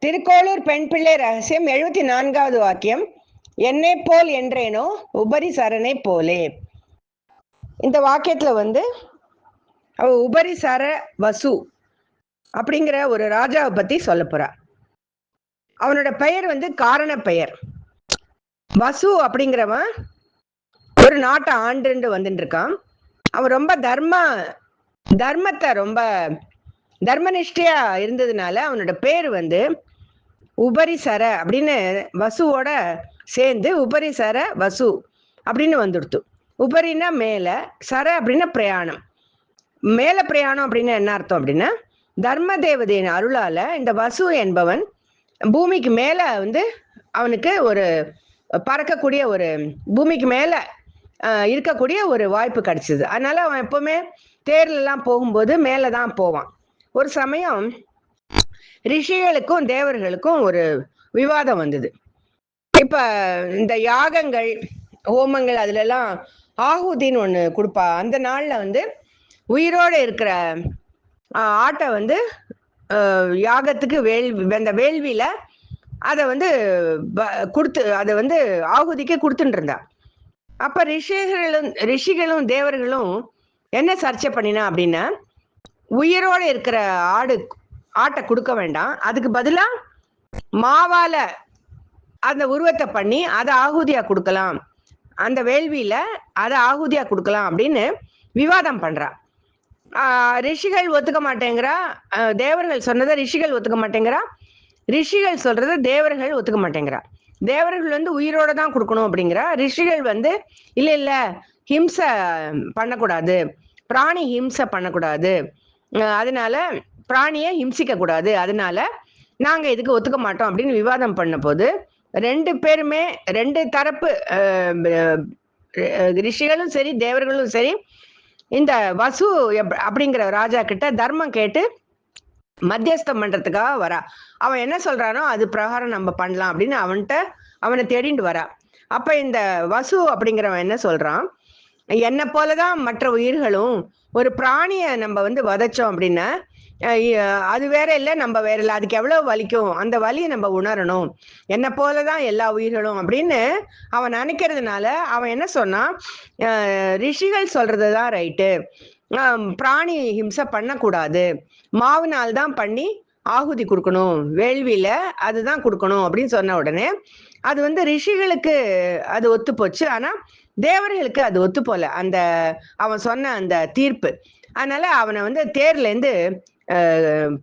திருக்கோளூர் பெண் பிள்ளை ரகசியம் 74வது வாக்கியம். என்னை போல் என்றேனோ உபரி சரணை போலே. இந்த வாக்கியத்துல அவ உபரி சர வசு அப்படிங்கிற ஒரு ராஜாவை பத்தி சொல்ல போறா. அவனோட பெயர் காரண பெயர். வசு அப்படிங்கிறவன் ஒரு நாட்டை ஆண்டு வந்துட்டு இருக்கான். அவன் ரொம்ப தர்மத்தை ரொம்ப தர்மனிஷ்டையா இருந்ததுனால அவனோட பேர் உபரிசர அப்படின்னு வசுவோட சேர்ந்து உபரிசர வசு அப்படின்னு வந்துடுத்து. உபரினா மேல, சர அப்படின்னா பிரயாணம். மேல பிரயாணம் அப்படின்னு என்ன அர்த்தம் அப்படின்னா, தர்ம தேவதையின் அருளால இந்த வசு என்பவன் பூமிக்கு மேல அவனுக்கு ஒரு பறக்கக்கூடிய ஒரு பூமிக்கு மேல இருக்கக்கூடிய ஒரு வாய்ப்பு கிடைச்சது. அதனால அவன் எப்பவுமே தேர்ல எல்லாம் போகும்போது மேலதான் போவான். ஒரு சமயம் ரிஷிகளுக்கும் தேவர்களுக்கும் ஒரு விவாதம் வந்தது. இப்ப இந்த யாகங்கள் ஹோமங்கள் அதுல எல்லாம் ஆகுதின்னு ஒண்ணு கொடுப்பா. அந்த நாள்ல உயிரோட இருக்கிற ஆட்டை யாகத்துக்கு அந்த வேள்வியில அதை கொடுத்து அதை ஆகுதிக்கு கொடுத்துட்டு இருந்தா. அப்ப ரிஷிகளும் தேவர்களும் என்ன சர்ச்சை பண்ணினா அப்படின்னா, உயிரோட இருக்கிற ஆட்டை கொடுக்க வேண்டாம், அதுக்கு பதிலா மாவால அந்த உருவத்தை பண்ணி அதை ஆகுதியா கொடுக்கலாம், அந்த வேள்வியில அதை ஆகுதியா கொடுக்கலாம் அப்படின்னு விவாதம் பண்றா. ரிஷிகள் ஒத்துக்க மாட்டேங்கிறா. தேவர்கள் சொன்னதை ரிஷிகள் ஒத்துக்க மாட்டேங்கிறா. ரிஷிகள் சொல்றதை தேவர்கள் ஒத்துக்க மாட்டேங்கிறா. தேவர்கள் உயிரோட தான் கொடுக்கணும் அப்படிங்கிறா. ரிஷிகள் இல்ல இல்ல, ஹிம்சை பண்ணக்கூடாது, பிராணி ஹிம்சை பண்ணக்கூடாது, அதனால பிராணியை ஹிம்சிக்க கூடாது, அதனால நாங்க இதுக்கு ஒத்துக்க மாட்டோம் அப்படின்னு விவாதம் பண்ண போது ரெண்டு பேருமே, ரெண்டு தரப்பு ரிஷிகளும் சரி தேவர்களும் சரி இந்த வசு அப்படிங்கிற ராஜா கிட்ட தர்மம் கேட்டு மத்தியஸ்தம் பண்றதுக்காக வரா. அவன் என்ன சொல்றானோ அது பிரகாரம் நம்ம பண்ணலாம் அப்படின்னு அவனை தேடிட்டு வரா. அப்ப இந்த வசு அப்படிங்கிறவன் என்ன சொல்றான், என்னை போலதான் மற்ற உயிர்களும், ஒரு பிராணிய நம்ம வதைச்சோம் அப்படின்னா அது வேற இல்லை, நம்ம வேற இல்லை, அதுக்கு எவ்வளவு வலிக்கும், அந்த வலியை நம்ம உணரணும், என்னை போலதான் எல்லா உயிர்களும் அப்படின்னு அவன் நினைக்கிறதுனால அவன் என்ன சொன்னான், ரிஷிகள் சொல்றதுதான் ரைட்டு, பிராணி ஹிம்சை பண்ணக்கூடாது, மாவுனால் தான் பண்ணி ஆகுதி கொடுக்கணும், வேள்வியில அதுதான் கொடுக்கணும் அப்படின்னு சொன்ன உடனே அது ரிஷிகளுக்கு அது ஒத்து போச்சு. ஆனா தேவர்களுக்கு அது ஒத்து போல அவன் சொன்ன அந்த தீர்ப்பு. அதனால அவனை தேர்ல இருந்து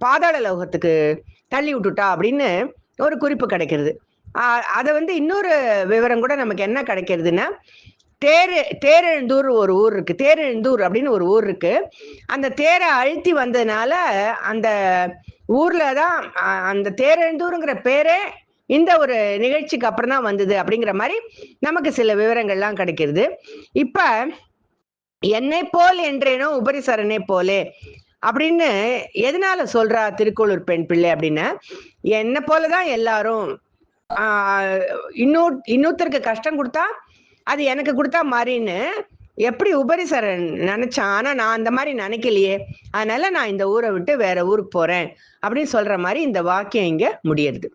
பாதாள லோகத்துக்கு தள்ளி விட்டுட்டா அப்படின்னு ஒரு குறிப்பு கிடைக்கிறது. அதை இன்னொரு விவரம் கூட நமக்கு என்ன கிடைக்கிறதுன்னா, தேரெழுந்தூர் ஒரு ஊர் இருக்கு, தேரெழுந்தூர் அப்படின்னு ஒரு ஊர் இருக்கு. அந்த தேரை அழுத்தி வந்ததுனால அந்த ஊர்லதான் அந்த தேரெழுந்தூருங்கிற பேரே இந்த ஒரு நிகழ்ச்சிக்கு அப்புறம் தான் வந்தது அப்படிங்கிற மாதிரி நமக்கு சில விவரங்கள்லாம் கிடைக்கிறது. இப்ப என்னை போல் என்றேனோ உபரிசரனை போலே அப்படின்னு எதனால சொல்றா திருக்கோளூர் பெண் பிள்ளை அப்படின்னா, என்னை போலதான் எல்லாரும், இன்னொருத்தருக்கு கஷ்டம் கொடுத்தா அது எனக்கு கொடுத்தா மாதிரின்னு எப்படி உபரிசரன் நினைச்சான். ஆனா நான் அந்த மாதிரி நினைக்கலையே, அதனால நான் இந்த ஊரை விட்டு வேற ஊருக்கு போறேன் அப்படின்னு சொல்ற மாதிரி இந்த வாக்கியம் இங்க முடியுது.